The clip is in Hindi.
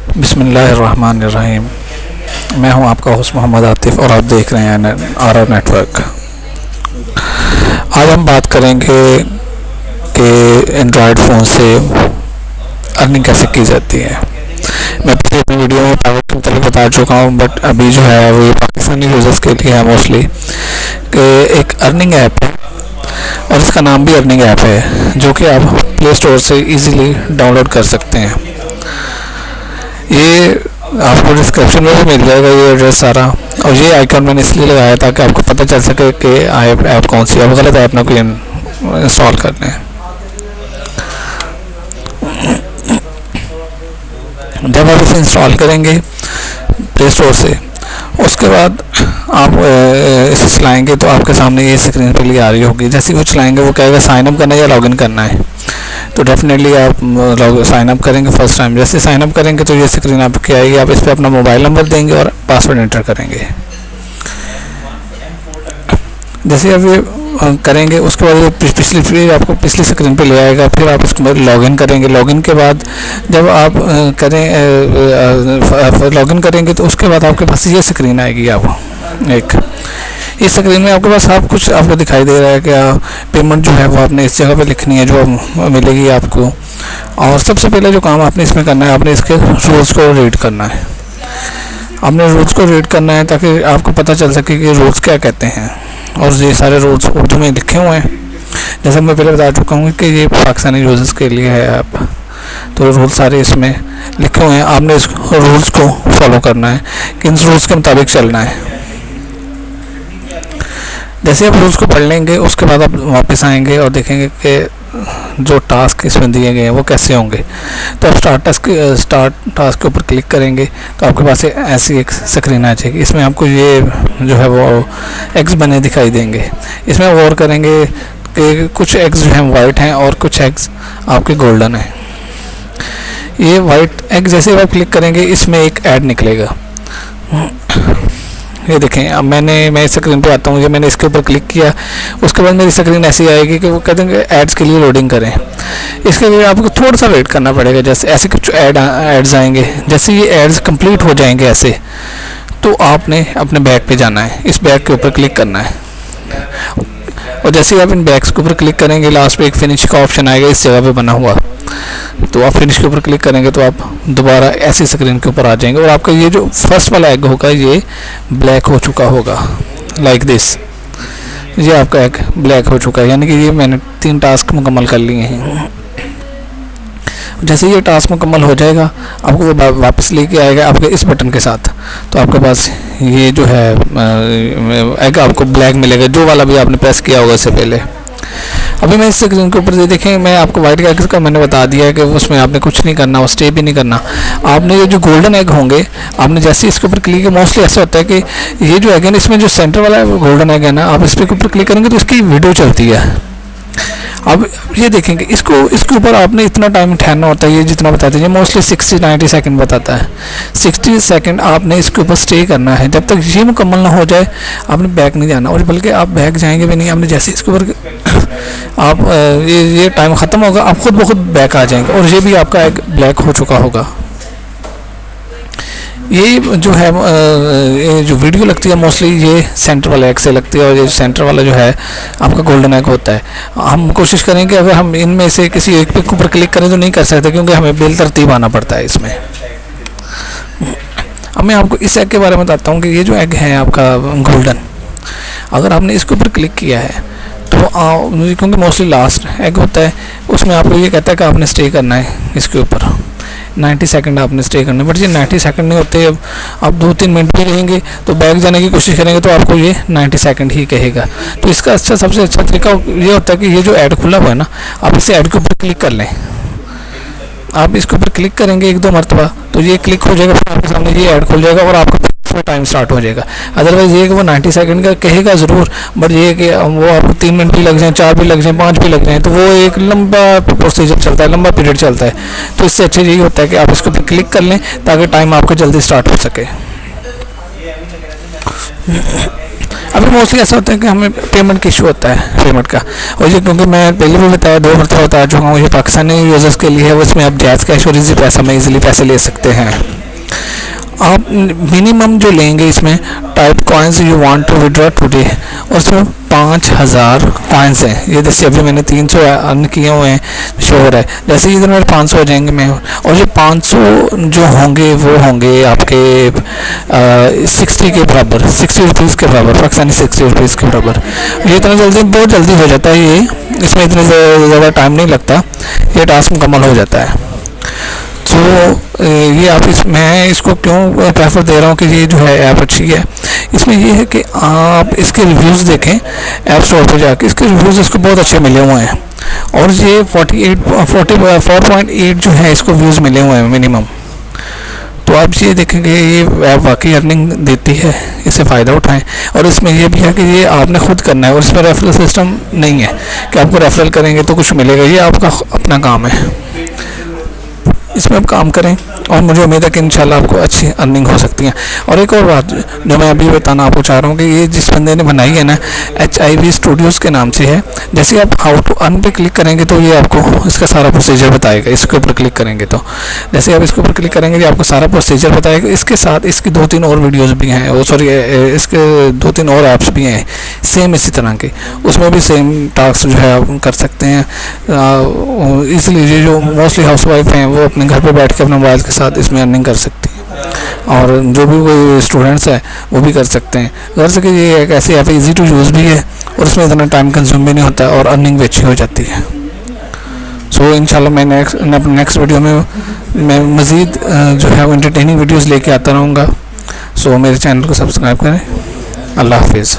बिस्मिल्लाहिर्रहमानिर्रहीम। मैं हूं आपका होस्ट मोहम्मद आतिफ और आप देख रहे हैं RR नेटवर्क। आज हम बात करेंगे कि एंड्रॉयड फ़ोन से अर्निंग कैसे की जाती है। मैं पिछले अपनी वीडियो में प्राइवेट के मतलब बता चुका हूं, बट अभी जो है वो ये पाकिस्तानी यूज़र्स के लिए है मोस्टली, कि एक अर्निंग ऐप है और इसका नाम भी अर्निंग ऐप है, जो कि आप प्ले स्टोर से इजीली डाउनलोड कर सकते हैं। ये आपको डिस्क्रिप्शन में भी मिल जाएगा ये एड्रेस सारा, और ये आइकॉन मैंने इसलिए लगाया ताकि आपको पता चल सके कि ऐप कौन सी है, आप गलत ऐप ना कोई इंस्टॉल कर लें। जब आप इसे इंस्टॉल करेंगे प्ले स्टोर से, उसके बाद आप इसे चलाएंगे तो आपके सामने ये स्क्रीन पे आ रही होगी। जैसे वो चलाएंगे वो कहेगा साइन अप करना है या लॉगिन करना है, तो डेफिनेटली आप साइन अप करेंगे फर्स्ट टाइम। जैसे साइन अप करेंगे तो ये स्क्रीन आपकी आएगी, आप इस पर अपना मोबाइल नंबर देंगे और पासवर्ड एंटर करेंगे। जैसे आप ये करेंगे उसके बाद फिर आपको पिछली स्क्रीन पे ले आएगा, फिर आप इसको लॉगिन करेंगे। लॉगिन के बाद जब आप लॉगिन करेंगे तो उसके बाद आपके पास ये स्क्रीन आएगी। आप एक इस स्क्रीन में आपके पास सब कुछ आपको दिखाई दे रहा है कि पेमेंट जो है वो आपने इस जगह पे लिखनी है जो मिलेगी आपको। और सबसे पहले जो काम आपने इसमें करना है, आपने इसके रूल्स को रीड करना है। आपने रूल्स को रीड करना है ताकि आपको पता चल सके कि रूल्स क्या कहते हैं, और ये सारे रूल्स उर्दू में लिखे हुए हैं। जैसे मैं पहले बता चुका हूँ कि ये पाकिस्तानी यूजर्स के लिए है ऐप, तो रूल सारे इसमें लिखे हुए हैं। आपने इस रूल्स को फॉलो करना है कि इन रूल्स के मुताबिक चलना है। जैसे आप रूल्स को पढ़ लेंगे उसके बाद आप वापस आएंगे और देखेंगे कि जो टास्क इसमें दिए गए हैं वो कैसे होंगे। तो आप स्टार्ट टास्क के ऊपर क्लिक करेंगे तो आपके पास ऐसी एक स्क्रीन आ जाएगी। इसमें आपको ये जो है वो एग्स बने दिखाई देंगे। इसमें गौर करेंगे कि कुछ एग्स जो हैं वाइट हैं और कुछ एग्स आपके गोल्डन हैं। ये वाइट एग जैसे आप क्लिक करेंगे इसमें एक ऐड निकलेगा। ये देखें, अब मैं इस स्क्रीन पे आता हूँ, ये मैंने इसके ऊपर क्लिक किया, उसके बाद मेरी स्क्रीन ऐसी आएगी कि वो कहते हैं एड्स के लिए लोडिंग करें। इसके लिए आपको थोड़ा सा वेट करना पड़ेगा। जैसे ऐसे कुछ एड्स आएंगे, जैसे ये एड्स कंप्लीट हो जाएंगे ऐसे, तो आपने अपने बैग पे जाना है, इस बैग के ऊपर क्लिक करना है। और जैसे आप इन बैग्स के ऊपर क्लिक करेंगे लास्ट पे एक फिनिश का ऑप्शन आएगा इस जगह पे बना हुआ, तो आप फिनिश के ऊपर क्लिक करेंगे तो आप दोबारा ऐसी स्क्रीन के ऊपर आ जाएंगे और आपका ये जो फर्स्ट वाला एग होगा ये ब्लैक हो चुका होगा, लाइक दिस। ये आपका एग ब्लैक हो चुका है, यानी कि ये मैंने 3 टास्क मुकम्मल कर लिए हैं। जैसे ये टास्क मुकम्मल हो जाएगा आपको वो वापस लेके आएगा आपके इस बटन के साथ, तो आपके पास ये जो है एग आपको ब्लैक मिलेगा, जो वाला भी आपने प्रेस किया होगा इससे पहले। अभी मैं इस स्क्रीन के ऊपर देखें, मैं आपको वाइट एग का मैंने बता दिया है कि उसमें आपने कुछ नहीं करना, स्टे भी नहीं करना। आपने ये जो गोल्डन एग होंगे, आपने जैसे इसके ऊपर क्लिक किया, मोस्टली ऐसा होता है कि ये जो एग है इसमें जो सेंटर वाला है वो गोल्डन एग है ना, आप इस पर ऊपर क्लिक करेंगे तो इसकी वीडियो चलती है। अब ये देखेंगे इसके ऊपर आपने इतना टाइम ठहरना होता है। ये जितना बताते हैं ये मोस्टली 60-90 सेकंड बताता है। 60 सेकंड आपने इसके ऊपर स्टे करना है, जब तक ये मुकम्मल ना हो जाए आपने बैक नहीं जाना, और बल्कि आप बैक जाएंगे भी नहीं। आपने जैसे इसके ऊपर आप ये टाइम ख़त्म होगा, आप खुद ब खुद बैक आ जाएंगे और ये भी आपका एक ब्लैक हो चुका होगा। ये जो है ये जो वीडियो लगती है मोस्टली ये सेंटर वाला एग से लगती है, और ये सेंटर वाला जो है आपका गोल्डन एग होता है। हम कोशिश करेंगे अगर हम इनमें से किसी एक पे ऊपर क्लिक करें तो नहीं कर सकते, क्योंकि हमें बेतरतीब आना पड़ता है इसमें। अब मैं आपको इस एग के बारे में बताता हूँ कि ये जो एग है आपका गोल्डन, अगर आपने इसके ऊपर क्लिक किया है तो क्योंकि मोस्टली लास्ट एग होता है, उसमें आपको ये कहता है कि आपने स्टे करना है इसके ऊपर 90 सेकंड आपने स्टे करना है। बट ये 90 सेकंड नहीं होते, अब आप 2-3 मिनट भी रहेंगे तो बैक जाने की कोशिश करेंगे तो आपको ये 90 सेकंड ही कहेगा। तो इसका सबसे अच्छा तरीका ये होता है कि ये जो ऐड खुला हुआ है ना, आप इसे ऐड के ऊपर क्लिक कर लें। आप इसके ऊपर क्लिक करेंगे 1-2 मरतबा तो ये क्लिक हो जाएगा, फिर आपके सामने ये ऐड खुल जाएगा और आपका टाइम स्टार्ट हो जाएगा। अदरवाइज़ ये कि वो 90 सेकंड का कहेगा ज़रूर, बट ये कि वो आपको 3 मिनट भी लग जाए, 4 भी लग जाए, 5 भी लग जाए, तो वो एक लंबा प्रोसीजर चलता है, लंबा पीरियड चलता है। तो इससे अच्छा यही होता है कि आप इसको क्लिक कर लें ताकि टाइम आपका जल्दी स्टार्ट हो सके। अभी मोस्टली ऐसा होता है कि हमें पेमेंट का इशू होता है पेमेंट का, और ये क्योंकि मैं पहले भी बताया 2 मरतबा बता चुका हूँ, ये पाकिस्तानी यूज़र्स के लिए है, उसमें आप जायज़ कैश और इजी पैसा में ईजिली पैसे ले सकते हैं। आप मिनिमम जो लेंगे इसमें type coins you want to withdraw today, और उसमें 5000 कॉइन्स हैं। ये जैसे अभी मैंने 300 अर्न किए हुए हैं, शो हो रहा है। जैसे इधर मेरे 500 हो जाएंगे मैं, और ये 500 जो होंगे वो होंगे आपके 60 के बराबर, 60 रुपीज़ के बराबर, पाकिस्तानी 60 रुपीज़ के बराबर। ये इतना जल्दी, बहुत जल्दी हो जाता है, ये इसमें इतने ज़्यादा टाइम नहीं लगता, ये टास्क मुकम्मल हो जाता है। तो ये आप मैं इसको क्यों प्रेफर दे रहा हूँ कि ये जो है ऐप अच्छी है, इसमें ये है कि आप इसके रिव्यूज़ देखें ऐप स्टोर पर जाके, इसके रिव्यूज़ इसको बहुत अच्छे मिले हुए हैं, और ये 4.8 जो है इसको व्यूज़ मिले हुए हैं मिनिमम। तो आप ये देखेंगे ये ऐप वाकई अर्निंग देती है, इससे फ़ायदा उठाएं। और इसमें ये भी है कि ये आपने खुद करना है, और इसमें रेफरल सिस्टम नहीं है कि आपको रेफरल करेंगे तो कुछ मिलेगा, ये आपका अपना काम है, इसमें आप काम करें, और मुझे उम्मीद है कि इंशाल्लाह आपको अच्छी अर्निंग हो सकती है। और एक और बात जो मैं अभी बताना आपको चाह रहा हूँ कि ये जिस बंदे ने बनाई है ना, HIV स्टूडियोज़ के नाम से है। जैसे आप हाउ टू अर्न पे क्लिक करेंगे तो ये आपको इसका सारा प्रोसीजर बताएगा। इसके ऊपर क्लिक करेंगे तो जैसे आप इसके ऊपर क्लिक करेंगे ये आपको सारा प्रोसीजर बताएगा। इसके साथ इसकी 2-3 और वीडियोज़ भी हैं, वो सॉरी इसके 2-3 और ऐप्स भी हैं सेम इसी तरह के, उसमें भी सेम टास्क जो है आप कर सकते हैं। इसलिए जो मोस्टली हाउस वाइफ हैं वो अपने घर पे बैठ के अपने मोबाइल के साथ इसमें अर्निंग कर सकती हैं, और जो भी कोई स्टूडेंट्स हैं वो भी कर सकते हैं। घर से कि ये एक ऐसी ऐप ईजी टू यूज़ भी है, और इसमें इतना टाइम कंज्यूम भी नहीं होता, और अर्निंग भी अच्छी हो जाती है। सो इंशाल्लाह मैं नेक्स्ट वीडियो में मैं मज़ीद जो है वो एंटरटेनिंग वीडियोज़ लेके आता रहूँगा। सो मेरे चैनल को सब्सक्राइब करें। अल्लाह हाफिज़।